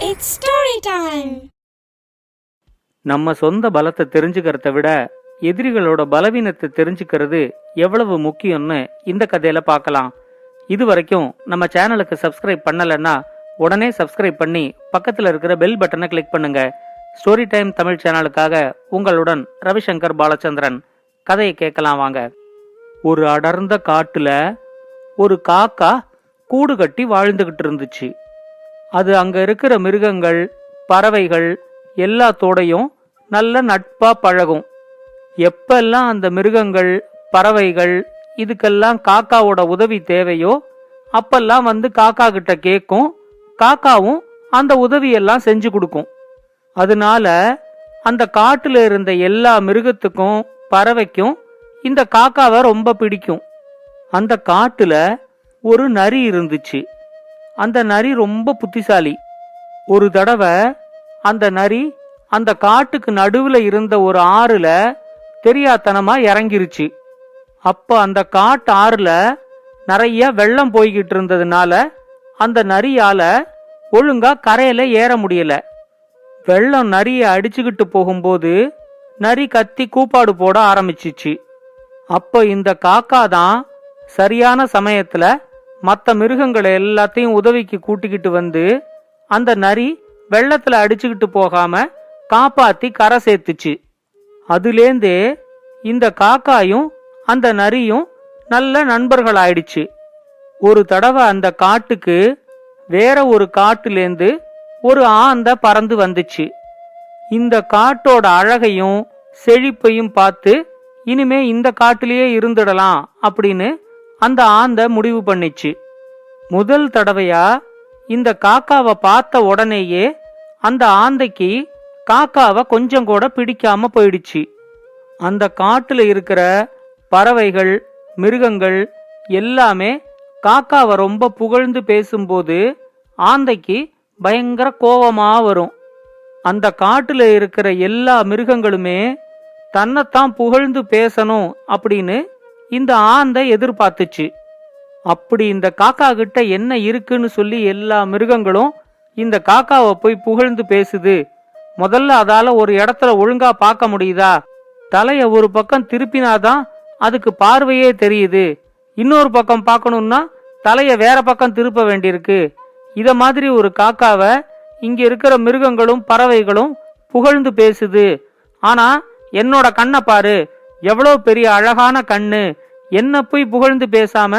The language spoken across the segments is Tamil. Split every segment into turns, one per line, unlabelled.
It's story time.
நம்ம சொந்த பலத்தை தெரிஞ்சுக்கிறத விட எதிரிகளோட பலவீனத்தை தெரிஞ்சுக்கிறது எவ்வளவு முக்கியம்னு இந்த கதையில பார்க்கலாம். இது வரைக்கும் நம்ம சேனலுக்கு சப்ஸ்கிரைப் பண்ணலன்னா உடனே சப்ஸ்கிரைப் பண்ணி பக்கத்துல இருக்கிற பெல் பட்டனை கிளிக் பண்ணுங்க. ஸ்டோரி டைம் தமிழ் சேனலுக்காக உங்களுடன் ரவிசங்கர் பாலச்சந்திரன். கதையை கேட்கலாம் வாங்க. ஒரு அடர்ந்த காட்டுல ஒரு காக்கா கூடு கட்டி வாழ்ந்துகிட்டு இருந்துச்சு. அது அங்க இருக்கிற மிருகங்கள், பறவைகள் எல்லாத்தோடையும் நல்ல நட்பா பழகும். எப்பெல்லாம் அந்த மிருகங்கள், பறவைகள் இதுக்கெல்லாம் காக்காவோட உதவி தேவையோ அப்பெல்லாம் வந்து காக்கா கிட்ட கேட்கும். காக்காவும் அந்த உதவியெல்லாம் செஞ்சு கொடுக்கும். அதனால அந்த காட்டுல இருந்த எல்லா மிருகத்துக்கும் பறவைக்கும் இந்த காக்காவை ரொம்ப பிடிக்கும். அந்த காட்டுல ஒரு நரி இருந்துச்சு. அந்த நரி ரொம்ப புத்திசாலி. ஒரு தடவை அந்த நரி அந்த காட்டுக்கு நடுவுல இருந்த ஒரு ஆறுல தெரியாத்தனமா இறங்கிருச்சு. அப்ப அந்த காட்டு ஆறுல நிறைய வெள்ளம் போய்கிட்டு இருந்ததுனால அந்த நரியால ஒழுங்கா கரையில ஏற முடியல. வெள்ளம் நரிய அடிச்சுக்கிட்டு போகும்போது நரி கத்தி கூப்பாடு போட ஆரம்பிச்சிச்சு. அப்ப இந்த காக்கா தான் சரியான சமயத்துல மற்ற மிருகங்களை எல்லாத்தையும் உதவிக்கு கூட்டிக்கிட்டு வந்து அந்த நரி வெள்ளத்துல அடிச்சுக்கிட்டு போகாம காப்பாத்தி கரை சேர்த்துச்சு. அதுலேந்தே இந்த காக்காயும் அந்த நரியும் நல்ல நண்பர்கள் ஆயிடுச்சு. ஒரு தடவை அந்த காட்டுக்கு வேற ஒரு காட்டுலேந்து ஒரு ஆந்தை பறந்து வந்துச்சு. இந்த காட்டோட அழகையும் செழிப்பையும் பார்த்து இனிமே இந்த காட்டிலேயே இருந்துடலாம் அப்படின்னு அந்த ஆந்தை முடிவு பண்ணிச்சு. முதல் தடவையா இந்த காக்காவை பார்த்த உடனேயே அந்த ஆந்தைக்கு காக்காவை கொஞ்சம் கூட பிடிக்காம போயிடுச்சு. அந்த காட்டுல இருக்கிற பறவைகள், மிருகங்கள் எல்லாமே காக்காவை ரொம்ப புகழ்ந்து பேசும்போது ஆந்தைக்கு பயங்கர கோபமா வரும். அந்த காட்டுல இருக்கிற எல்லா மிருகங்களுமே தன்னைத்தான் புகழ்ந்து பேசணும் அப்படின்னு இந்த ஆந்தை எதிர்பார்த்துச்சு. அப்படி இந்த காக்கா கிட்ட என்ன இருக்குன்னு சொல்லி எல்லா மிருகங்களும் இந்த காக்காவை போய் புகழ்ந்து பேசுது. முதல்ல அதால ஒரு இடத்துல ஒழுங்கா பார்க்க முடியுதா? தலைய ஒரு பக்கம் திருப்பினாதான் அதுக்கு பார்வையே தெரியுது. இன்னொரு பக்கம் பார்க்கணும்னா தலைய வேற பக்கம் திருப்ப வேண்டியிருக்கு. இத மாதிரி ஒரு காக்காவை இங்க இருக்கிற மிருகங்களும் பறவைகளும் புகழ்ந்து பேசுது. ஆனா என்னோட கண்ணை பாரு, எவ்வளவு பெரிய அழகான கண்ணு. என்ன போய் புகழ்ந்து பேசாம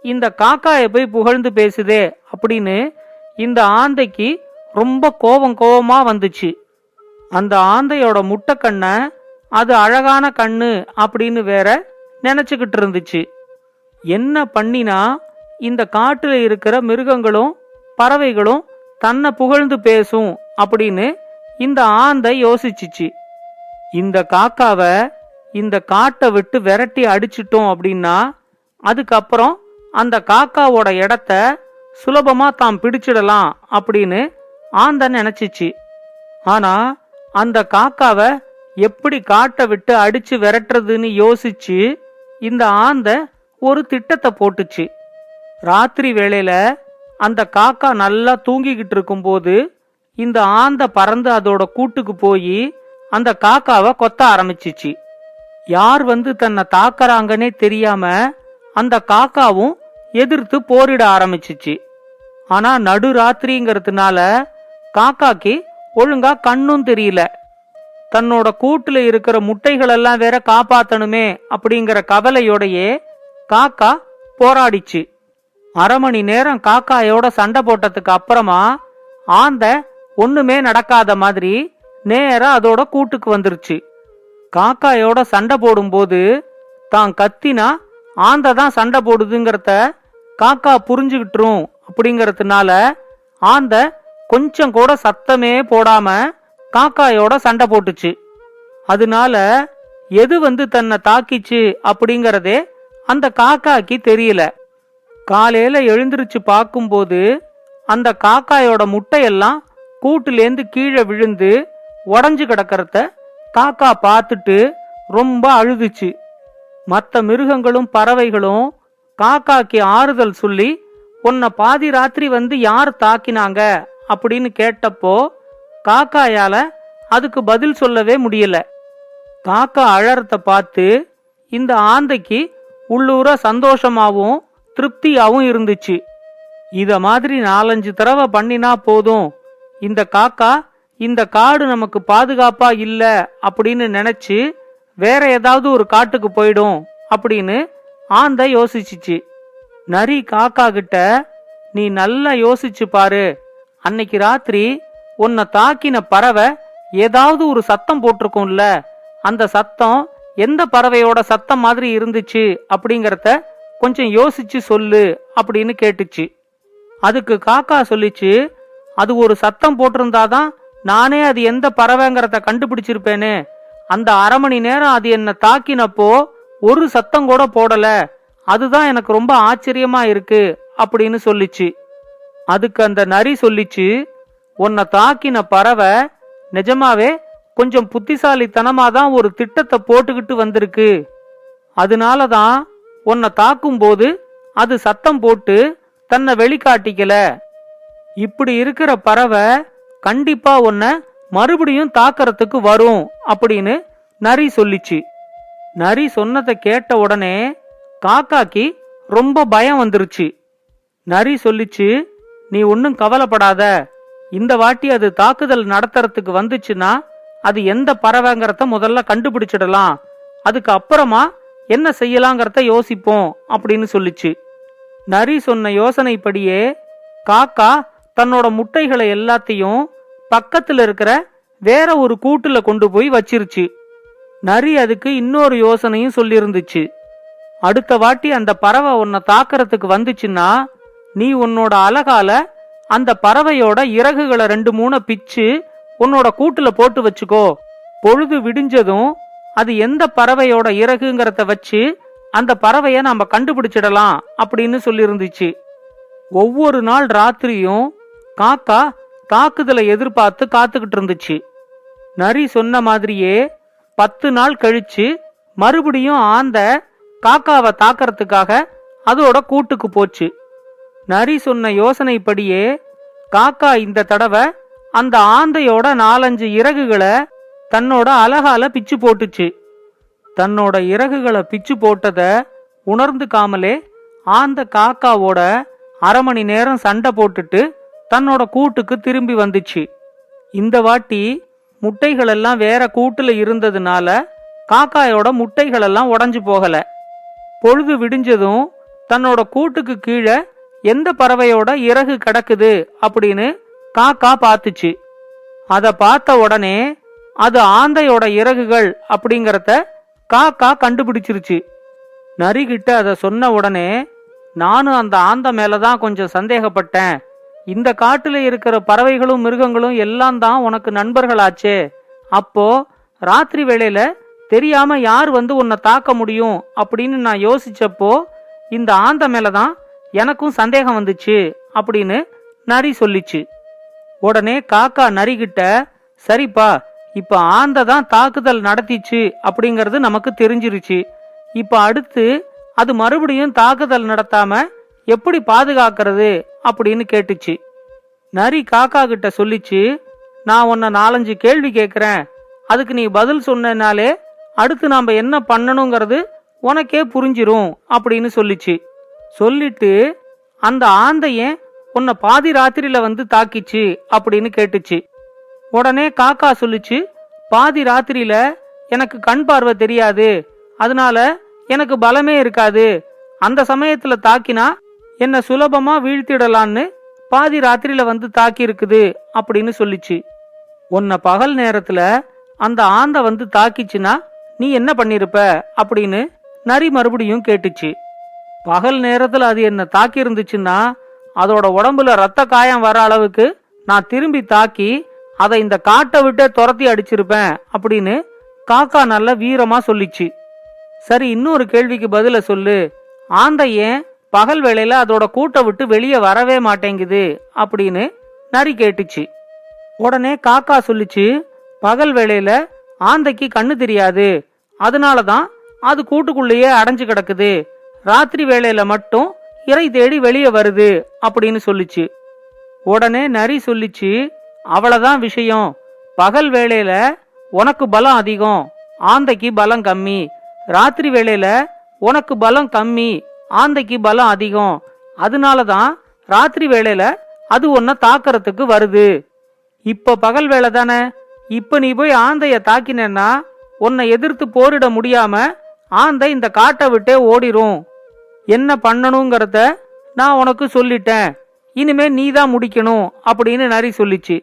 இந்த காக்காய போய் புகழ்ந்து பேசுதே அப்படின்னு இந்த ஆந்தைக்கு ரொம்ப கோபமா வந்துச்சு. அந்த ஆந்தையோட முட்டை கண்ணை அது அழகான கண்ணு அப்படின்னு வேற நினைச்சுக்கிட்டு இருந்துச்சு. என்ன பண்ணினா இந்த காட்டுல இருக்கிற மிருகங்களும் பறவைகளும் தன்னை புகழ்ந்து பேசும் அப்படின்னு இந்த ஆந்தை யோசிச்சுச்சு. இந்த காக்காவை இந்த காட்டை விட்டு விரட்டி அடிச்சிட்டோம் அப்படின்னா அதுக்கப்புறம் அந்த காக்காவோட இடத்த சுலபமா தாம் பிடிச்சிடலாம் அப்படின்னு ஆந்தை நினைச்சிச்சு. ஆனா அந்த காக்காவை எப்படி காட்டை விட்டு அடிச்சு விரட்டுறதுன்னு யோசிச்சு இந்த ஆந்தை ஒரு திட்டத்தை போட்டுச்சு. ராத்திரி வேளையில அந்த காக்கா நல்லா தூங்கிக்கிட்டு இருக்கும்போது இந்த ஆந்தை பறந்து அதோட கூட்டுக்கு போய் அந்த காக்காவை கொத்த ஆரம்பிச்சிச்சு. யார் வந்து தன்னை தாக்கறாங்கன்னே தெரியாம அந்த காக்காவும் எதிர்த்து போரிட ஆரம்பிச்சிச்சு. ஆனா நடுராத்திரிங்கிறதுனால காக்காக்கு ஒழுங்கா கண்ணும் தெரியல. தன்னோட கூட்டுல இருக்கிற முட்டைகள் எல்லாம் வேற காப்பாத்தணுமே அப்படிங்கிற கவலையோடையே காக்கா போராடிச்சு. அரை மணி நேரம் காக்காயோட சண்டை போட்டதுக்கு அப்புறமா ஆந்தை ஒண்ணுமே நடக்காத மாதிரி நேரா அதோட கூட்டுக்கு வந்துருச்சு. காக்காயோட சண்டை போடும்போது தான் கத்தினா ஆந்தை தான் சண்டை போடுதுங்கிறத காக்கா புரிஞ்சுக்கிட்டுரும் அப்படிங்கறதுனால ஆந்தை கொஞ்சம் கூட சத்தமே போடாம காக்காயோட சண்டை போட்டுச்சு. அதனால எது வந்து தன்னை தாக்கிச்சு அப்படிங்கறதே அந்த காக்காக்கு தெரியல. காலையில எழுந்திருச்சு பார்க்கும்போது அந்த காக்காயோட முட்டையெல்லாம் கூட்டுலேந்து கீழே விழுந்து உடஞ்சு கிடக்கிறத காக்கா பார்த்துட்டு ரொம்ப அழுதுச்சு. மற்ற மிருகங்களும் பறவைகளும் காக்காக்கு ஆறுதல் சொல்லி உன்னை பாதி ராத்திரி வந்து யார் தாக்கினாங்க அப்படின்னு கேட்டப்போ காக்காயால அதுக்கு பதில் சொல்லவே முடியல. காக்கா அழறத பார்த்து இந்த ஆந்தைக்கு உள்ளூர சந்தோஷமாவும் திருப்தியாவும் இருந்துச்சு. இத மாதிரி 4-5 தடவை பண்ணினா போதும், இந்த காக்கா இந்த காடு நமக்கு பாதுகாப்பா இல்ல அப்படின்னு நினைச்சு வேற ஏதாவது ஒரு காட்டுக்கு போயிடும் அப்படின்னு ஆந்தை யோசிச்சுச்சு. நரி காக்கா கிட்ட, நீ நல்லா யோசிச்சு பாரு, அன்னைக்கு ராத்திரி உன்னை தாக்கின பறவை ஏதாவது ஒரு சத்தம் போட்டிருக்கும்ல, அந்த சத்தம் எந்த பறவையோட சத்தம் மாதிரி இருந்துச்சு அப்படிங்கறத கொஞ்சம் யோசிச்சு சொல்லு அப்படின்னு கேட்டுச்சு. அதுக்கு காக்கா சொல்லிச்சு, அது ஒரு சத்தம் போட்டிருந்தாதான் நானே அது எந்த பறவைங்கிறத கண்டுபிடிச்சிருப்பேனே. அந்த 1/2 மணி நேரம் அது என்ன தாக்கினப்போ ஒரு சத்தம் கூட போடல, அதுதான் எனக்கு ரொம்ப ஆச்சரியமா இருக்கு அப்படின்னு சொல்லிச்சு. அதுக்கு அந்த நரி சொல்லிச்சு, உன்னை தாக்கின பறவை நிஜமாவே கொஞ்சம் புத்திசாலித்தனமா தான் ஒரு திட்டத்தை போட்டுக்கிட்டு வந்திருக்கு. அதனாலதான் உன்னை தாக்கும் போது அது சத்தம் போட்டு தன்னை வெளிக்காட்டிக்கல. இப்படி இருக்கிற பறவை கண்டிப்பா உன்னை மறுபடியும் தாக்கறதுக்கு வரும் அப்படின்னு நரி சொல்லிச்சு. நரி சொன்னதை கேட்ட உடனே காக்காக்கு ரொம்ப பயம் வந்துருச்சு. நரி சொல்லிச்சு, நீ ஒன்னும் கவலைப்படாத, இந்த வாட்டி அது தாக்குதல் நடத்துறதுக்கு வந்துச்சுன்னா அது எந்த பறவைங்கிறத முதல்ல கண்டுபிடிச்சிடலாம், அதுக்கு அப்புறமா என்ன செய்யலாங்கிறத யோசிப்போம் அப்படின்னு சொல்லிச்சு. நரி சொன்ன யோசனைப்படியே காக்கா தன்னோட முட்டைகளை எல்லாத்தையும் பக்கத்துல இருக்கிற வேற ஒரு கூட்டுல கொண்டு போய் வச்சிருச்சு. நரி அதுக்கு இன்னொரு யோசனையும் சொல்லிருந்துச்சு. அடுத்த வாட்டி அந்த பறவை உன்னை தாக்கறதுக்கு வந்துச்சுன்னா நீ உன்னோட அலகால அந்த பறவையோட இறகுகளை 2-3 பிச்சு உன்னோட கூட்டுல போட்டு வச்சுக்கோ. பொழுது விடிஞ்சதும் அது எந்த பறவையோட இறகுங்கிறத வச்சு அந்த பறவைய நாம கண்டுபிடிச்சிடலாம் அப்படின்னு சொல்லிருந்துச்சு. ஒவ்வொரு நாள் ராத்திரியும் காக்கா தாக்குதலை எதிர்பார்த்து காத்துக்கிட்டு இருந்துச்சு. நரி சொன்ன மாதிரியே 10 நாள் கழிச்சு மறுபடியும் ஆந்தை காக்காவை தாக்கறதுக்காக அதோட கூட்டுக்கு போச்சு. நரி சொன்ன யோசனைப்படியே காக்கா இந்த தடவை அந்த ஆந்தையோட 4-5 இறகுகளை தன்னோட அலகால பிச்சு போட்டுச்சு. தன்னோட இறகுகளை பிச்சு போட்டத உணர்ந்துக்காமலே ஆந்த காக்காவோட 1/2 மணி நேரம் சண்டை போட்டுட்டு தன்னோட கூட்டுக்கு திரும்பி வந்துச்சு. இந்த வாட்டி முட்டைகள் எல்லாம் வேற கூட்டுல இருந்ததுனால காக்காயோட முட்டைகள் எல்லாம் உடைஞ்சு போகல. பொழுது விடிஞ்சதும் தன்னோட கூட்டுக்கு கீழே எந்த பறவையோட இறகு கிடக்குது அப்படின்னு காக்கா பார்த்துச்சு. அத பார்த்த உடனே அது ஆந்தையோட இறகுகள் அப்படிங்கறத காக்கா கண்டுபிடிச்சிருச்சு. நரிகிட்ட அத சொன்ன உடனே, நானும் அந்த ஆந்தை மேலதான் கொஞ்சம் சந்தேகப்பட்டேன், இந்த காட்டுல இருக்கிற பறவைகளும் மிருகங்களும் எல்லாம் தான் உனக்கு நண்பர்களாச்சே, அப்போ ராத்திரி வேளையில தெரியாம யார் வந்து உன்னை தாக்க முடியும் அப்படின்னு நான் யோசிச்சப்போ இந்த ஆந்தை மேலதான் எனக்கும் சந்தேகம் வந்துச்சு அப்படின்னு நரி சொல்லிச்சு. உடனே காக்கா நரிகிட்ட, சரிப்பா, இப்ப ஆந்தை தான் தாக்குதல் நடத்திச்சு அப்படிங்கறது நமக்கு தெரிஞ்சிருச்சு, இப்ப அடுத்து அது மறுபடியும் தாக்குதல் நடத்தாம எப்படி பாதுகாக்கிறது அப்படின்னு கேட்டுச்சு. நரி காக்கா கிட்ட சொல்லிச்சு, நான் உன்னை 4-5 கேள்வி கேட்கிறேன், அதுக்கு நீ பதில் சொன்னாலே அடுத்து நாம என்ன பண்ணணுங்கிறது உனக்கே புரிஞ்சிரும் அப்படின்னு சொல்லிச்சு. சொல்லிட்டு அந்த ஆந்தைய உன்னை பாதி ராத்திரியில வந்து தாக்கிச்சு அப்படின்னு கேட்டுச்சு. உடனே காக்கா சொல்லிச்சு, பாதி ராத்திரியில எனக்கு கண் பார்வை தெரியாது, அதனால எனக்கு பலமே இருக்காது, அந்த சமயத்துல தாக்கினா என்ன சுலபமா வீழ்த்திடலான்னு பாதி ராத்திரியில வந்து தாக்கி இருக்குது அப்படின்னு சொல்லிச்சு. உன்னை பகல் நேரத்துல அந்த ஆந்தை வந்து தாக்கிச்சுன்னா நீ என்ன பண்ணிருப்ப அப்படின்னு நரி மறுபடியும் கேட்டுச்சு. பகல் நேரத்துல அது என்ன தாக்கி இருந்துச்சுன்னா அதோட உடம்புல ரத்த காயம் வர அளவுக்கு நான் திரும்பி தாக்கி அதை இந்த காட்டை விட்டு துரத்தி அடிச்சிருப்பேன் அப்படின்னு காக்கா நல்ல வீரமா சொல்லிச்சு. சரி, இன்னொரு கேள்விக்கு பதில சொல்லு, ஆந்தை ஏன் பகல் வேளையில அதோட கூட்டை விட்டு வெளியே வரவே மாட்டேங்குது அப்படின்னு நரி கேட்டுச்சு. உடனே காக்கா சொல்லிச்சு, பகல் வேளையில ஆந்தைக்கு கண்ணு தெரியாது, அதனாலதான் அது கூட்டுக்குள்ளேயே அடைஞ்சு கிடக்குது, ராத்திரி வேளையில மட்டும் இறை தேடி வெளியே வருது அப்படின்னு சொல்லிச்சு. உடனே நரி சொல்லிச்சு, அவ்வளவுதான் விஷயம். பகல் வேளையில உனக்கு பலம் அதிகம், ஆந்தைக்கு பலம் கம்மி. ராத்திரி வேளையில உனக்கு பலம் கம்மி, ஆந்தைக்கு பலம் அதிகம். அதனாலதான் ராத்திரி வேளையில அது உன்னை தாக்கறதுக்கு வருது. இப்ப பகல் வேலை தானே, இப்ப நீ போய் ஆந்தைய தாக்கினேன்னா உன்னை எதிர்த்து போரிட முடியாம ஆந்தை இந்த காட்டை விட்டே ஓடிரும். என்ன பண்ணணுங்கிறத நான் உனக்கு சொல்லிட்டேன், இனிமே நீதான் முடிக்கணும் அப்படின்னு நரி சொல்லிச்சு.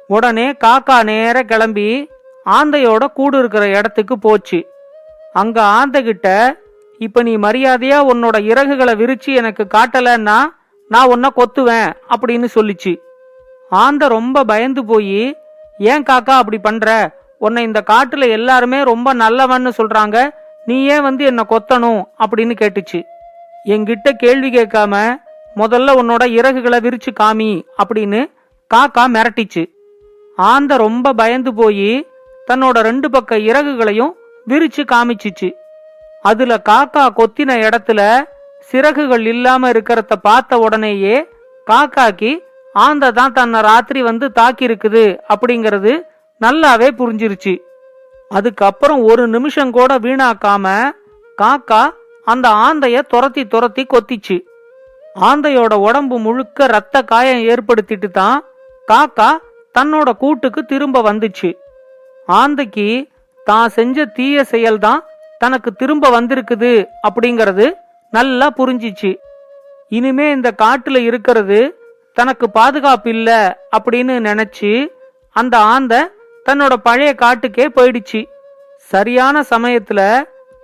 உடனே காக்கா நேர கிளம்பி ஆந்தையோட கூடு இருக்கிற இடத்துக்கு போச்சு. அங்க ஆந்தைகிட்ட, இப்ப நீ மரியாதையா உன்னோட இறகுகளை விரிச்சு எனக்கு காட்டலன்னா நான் உன்னை கொத்துவேன் அப்படின்னு சொல்லிச்சு. ஆந்தை ரொம்ப பயந்து போய், ஏன் காக்கா அப்படி பண்ற, உன்னை இந்த காட்டுல எல்லாருமே ரொம்ப நல்லவன்னு சொல்றாங்க, நீ ஏன் வந்து என்ன கொத்தணும் அப்படின்னு கேட்டுச்சு. என்கிட்ட கேள்வி கேட்காம முதல்ல உன்னோட இறகுகளை விரிச்சு காமி அப்படின்னு காக்கா மிரட்டிச்சு. ஆந்தை ரொம்ப பயந்து போய் தன்னோட 2 பக்க இறகுகளையும் விரிச்சு காமிச்சிச்சு. அதுல காக்கா கொத்தின இடத்துல சிறகுகள் இல்லாம இருக்கிறத பார்த்த உடனேயே காக்காக்கு ஆந்தை தான் தன்னை ராத்திரி வந்து தாக்கி இருக்குது அப்படிங்கறது நல்லாவே புரிஞ்சிருச்சு. அதுக்கப்புறம் ஒரு நிமிஷம் கூட வீணாக்காம காக்கா அந்த ஆந்தைய துரத்தி துரத்தி கொத்திச்சு. ஆந்தையோட உடம்பு முழுக்க ரத்த காயம் ஏற்படுத்திட்டு தான் காக்கா தன்னோட கூட்டுக்கு திரும்ப வந்துச்சு. ஆந்தைக்கு தான் செஞ்ச தீய செயல்தான் தனக்கு திரும்ப வந்திருக்குது அப்படிங்கறது நல்லா புரிஞ்சிச்சு. இனிமே இந்த காட்டுல இருக்கிறது தனக்கு பாதுகாப்பு இல்ல அப்படின்னு நினைச்சு அந்த ஆந்தை தன்னோட பழைய காட்டுக்கே போயிடுச்சு. சரியான சமயத்துல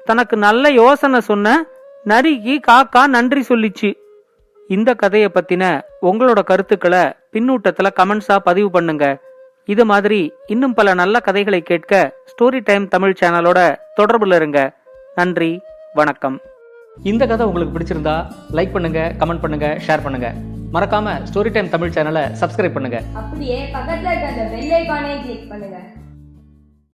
தனக்கு நல்ல யோசனை சொன்ன நரிக்கு காக்கா நன்றி சொல்லிச்சு. இந்த கதைய பத்தின உங்களோட கருத்துக்களை பின்னூட்டத்துல கமெண்ட்ஸா பதிவு பண்ணுங்க. இது மாதிரி இன்னும் பல நல்ல கதைகளை கேட்க ஸ்டோரி டைம் தமிழ் சேனலோட தொடர்புல இருங்க. நன்றி, வணக்கம். இந்த கதை உங்களுக்கு பிடிச்சிருந்தா லைக் பண்ணுங்க, கமெண்ட் பண்ணுங்க, ஷேர் பண்ணுங்க. மறக்காம ஸ்டோரி டைம் தமிழ் சேனலை சப்ஸ்கிரைப் பண்ணுங்க.
அப்படியே பக்கத்துல இருக்க அந்த பெல் ஐகானை கிளிக் பண்ணுங்க.